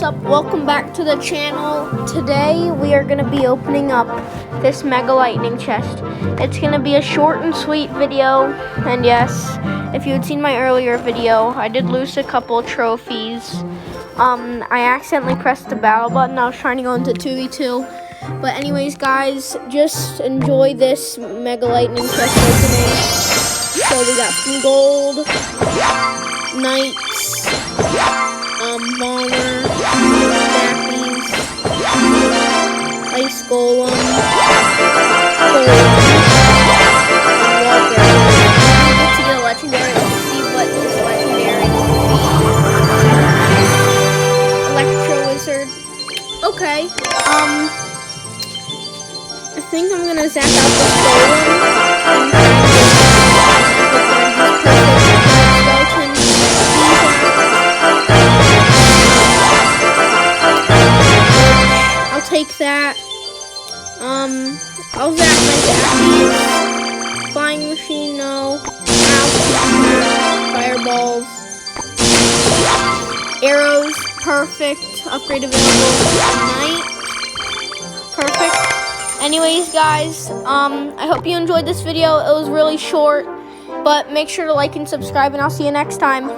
up? Welcome back to the channel. Today we are going to be opening up this Mega Lightning chest. It's going to be a short and sweet video. And yes, if you had seen my earlier video, I did lose a couple trophies. I accidentally pressed the battle button. I was trying to go into 2v2. But anyways, guys, just enjoy this Mega Lightning chest opening. So we got some gold, knights, bomber, nappies, ice golem, and walker. To get a legendary, let's see what is legendary. Electro wizard. Okay. I think I'm gonna zap out the golem and try and take that. I'll zap my zappies. Flying machine, no. Fireballs. Arrows, perfect. Upgrade available. Night. Perfect. Anyways, guys, I hope you enjoyed this video. It was really short, but make sure to like and subscribe, and I'll see you next time.